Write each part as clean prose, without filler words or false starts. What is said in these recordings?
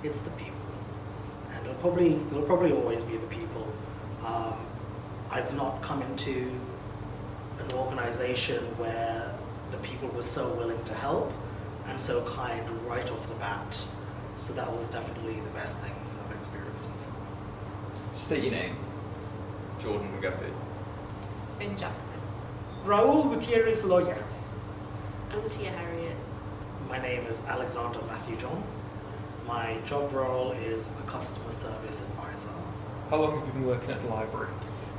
It's the people. And it'll probably always be the people. I've not come into an organization where the people were so willing to help and so kind right off the bat. So that was definitely the best thing I've experienced so far. State your name. Jordan McGuffey. Finn Jackson. Raul Gutierrez Loya. I'm Tia Harriet. My name is Alexander Matthew John. My job role is a customer service advisor. How long have you been working at the library?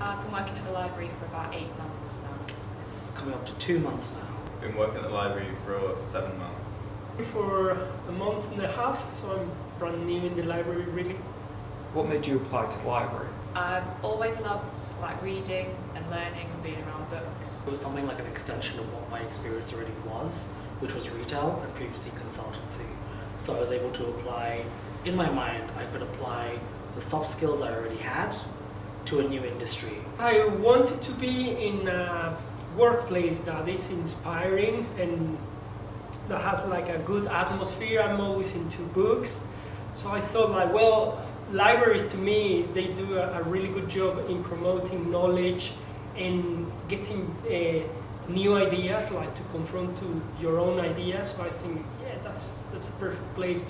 I've been working at the library for about 8 months now. It's coming up to 2 months now. Been working at the library for 7 months. For a month and a half, so I'm brand new in the library really. What made you apply to the library? I've always loved reading and learning and being around books. It was something like an extension of what my experience already was, which was retail and previously consultancy. So I was able to apply, in my mind, I could apply the soft skills I already had to a new industry. I wanted to be in a workplace that is inspiring and that has like a good atmosphere. I'm always into books. So I thought libraries to me, they do a really good job in promoting knowledge and getting new ideas, like to confront to your own ideas. So I think, that's a perfect place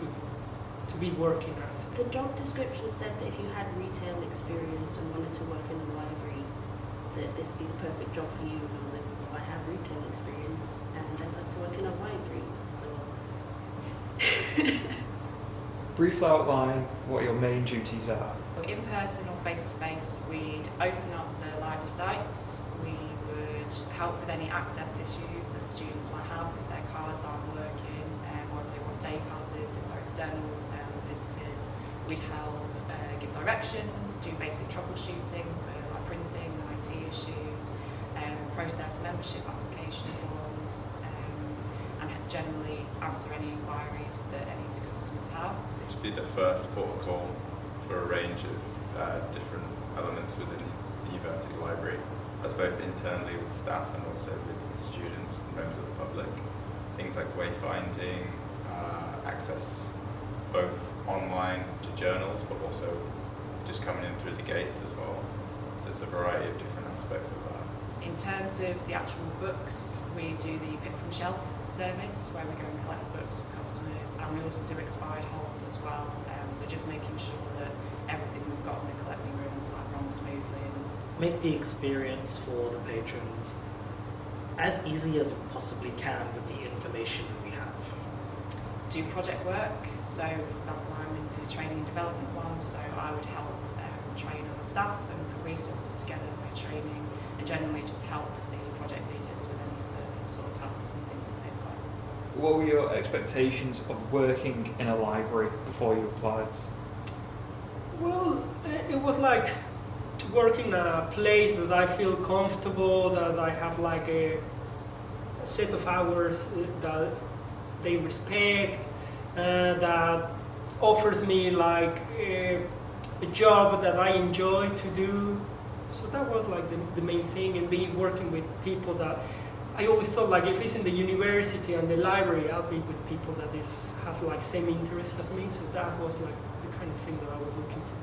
to be working at. The job description said that if you had retail experience and wanted to work in a library, that this would be the perfect job for you. And I was like, well, I have retail experience and I'd like to work in a library, so. Briefly outline what your main duties are. In person or face-to-face, we'd open up the library sites, we would help with any access issues that students might have if their cards aren't working, or if they want day passes, if they're external visitors. We'd help give directions, do basic troubleshooting for printing, IT issues, process membership application forms, and generally answer any inquiries that any of the customers have. To be the first port of call for a range of different elements within the university library. That's both internally with staff and also with students and members of the public. Things like wayfinding, access both online to journals, but also just coming in through the gates as well. So it's a variety of different aspects of that. In terms of the actual books, we do the pick from shelf service where we go and collect books from customers, and we also do expired hold as well. So just making sure that everything we've got in the collecting rooms runs smoothly. Make the experience for the patrons as easy as we possibly can with the information that we have. Do project work. So, for example, I'm in the training and development one, so I would help train other staff and put resources together for training, and generally just help the project leaders with any of the sort of tasks and things that they've got. What were your expectations of working in a library before you applied? Well, it was like to work in a place that I feel comfortable, that I have like a set of hours that they respect, that offers me like a job that I enjoy to do. So that was like the main thing, and be working with people that I always thought like if it's in the university and the library, I'll be with people that have like same interests as me. So that was like the kind of thing that I was looking for.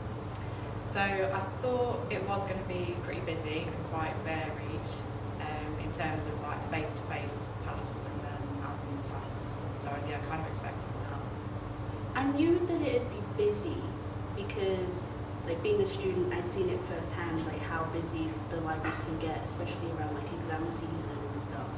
So I thought it was going to be pretty busy and quite varied in terms of like face-to-face tasks and then admin tasks. So yeah, kind of expecting that. I knew that it'd be busy because, like, being a student, I'd seen it firsthand, like how busy the libraries can get, especially around like exam season and stuff.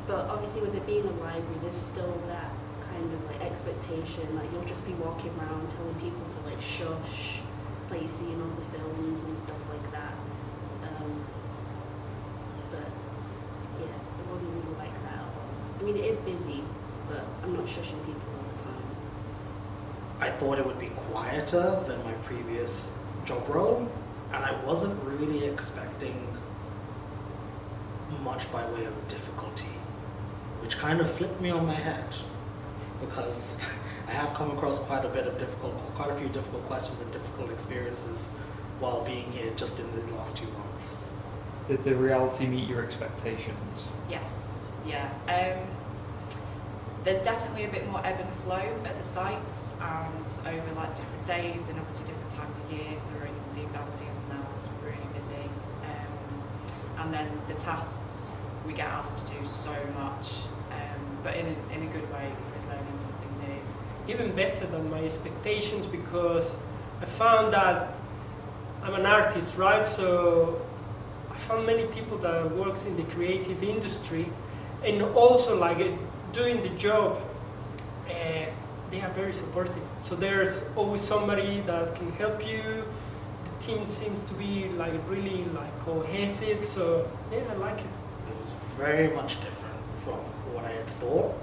But obviously, with it being a library, there's still that kind of like expectation. Like you'll just be walking around telling people to like shush, like seeing all the films and stuff like that. But yeah, it wasn't really like that at all. I mean, it is busy, but I'm not shushing people all the time. I thought it would be quieter than my previous job role, and I wasn't really expecting much by way of difficulty, which kind of flipped me on my head, because I have come across quite a few difficult questions and difficult experiences while being here just in these last 2 months. Did the reality meet your expectations? Yes, yeah. There's definitely a bit more ebb and flow at the sites and over like different days and obviously different times of year. So we're in the exam season now, so we're really busy. And then the tasks, we get asked to do so much, but in a good way, because learning something new. Even better than my expectations, because I found that I'm an artist, right? So I found many people that works in the creative industry, and also like doing the job, they are very supportive. So there's always somebody that can help you. The team seems to be like really like cohesive. So yeah, I like it. It was very much different from what I had thought.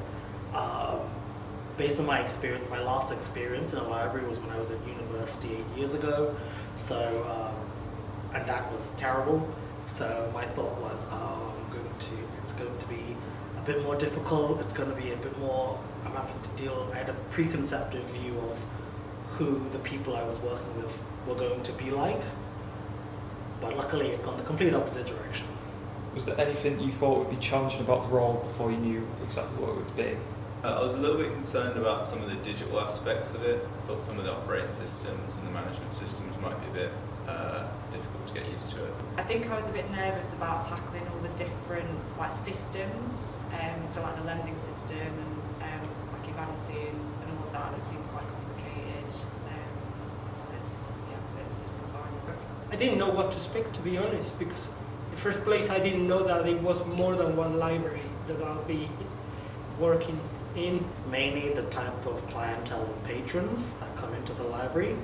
Based on my experience, my last experience in a library was when I was at university 8 years ago. So, and that was terrible. So my thought was, it's going to be a bit more difficult. It's going to be a bit more, I'm having to deal, I had a preconceptive view of who the people I was working with were going to be like. But luckily it's gone the complete opposite direction. Was there anything you thought would be challenging about the role before you knew exactly what it would be? I was a little bit concerned about some of the digital aspects of it. I thought some of the operating systems and the management systems might be a bit difficult to get used to it. I think I was a bit nervous about tackling all the different like systems, so like the lending system and like evaluating and all of that. It seemed quite complicated. It's been fine. I didn't know what to expect, to be honest, because in the first place I didn't know that it was more than one library that I'll be working in. Mainly the type of clientele and patrons that come into the library,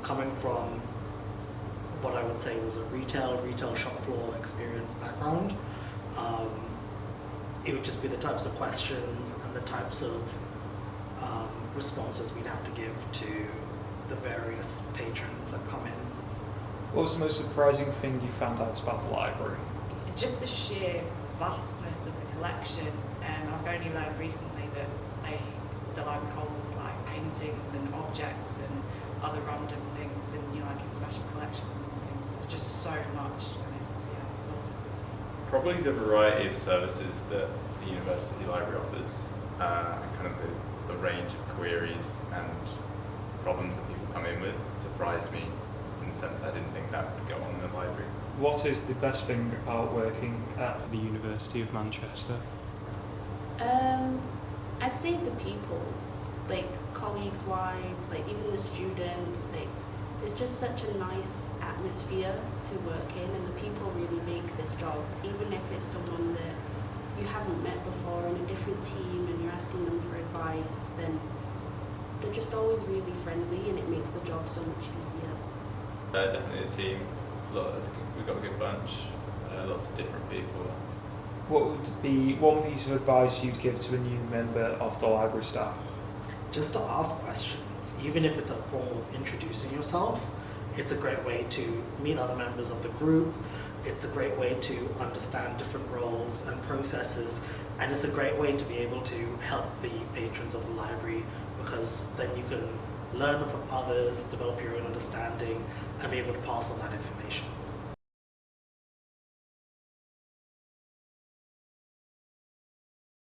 coming from what I would say was a retail shop floor experience background. It would just be the types of questions and the types of responses we'd have to give to the various patrons that come in. What was the most surprising thing you found out about the library? Just the sheer vastness of the collection. I've only learned recently that the library holds like paintings and objects and other random things, and like in special collections and things. It's just so much, and it's awesome. Probably the variety of services that the university library offers, and kind of the range of queries and problems that people come in with surprised me in the sense I didn't think that would go on in the library. What is the best thing about working at the University of Manchester? I'd say the people, like colleagues-wise, like even the students, like it's just such a nice atmosphere to work in, and the people really make this job. Even if it's someone that you haven't met before in a different team and you're asking them for advice, then they're just always really friendly, and it makes the job so much easier. Definitely the team. We've got a good bunch, lots of different people. What would be one piece of advice you'd give to a new member of the library staff? Just to ask questions, even if it's a form of introducing yourself. It's a great way to meet other members of the group. It's a great way to understand different roles and processes, and it's a great way to be able to help the patrons of the library, because then you can learn from others, develop your own understanding, and be able to pass on that information.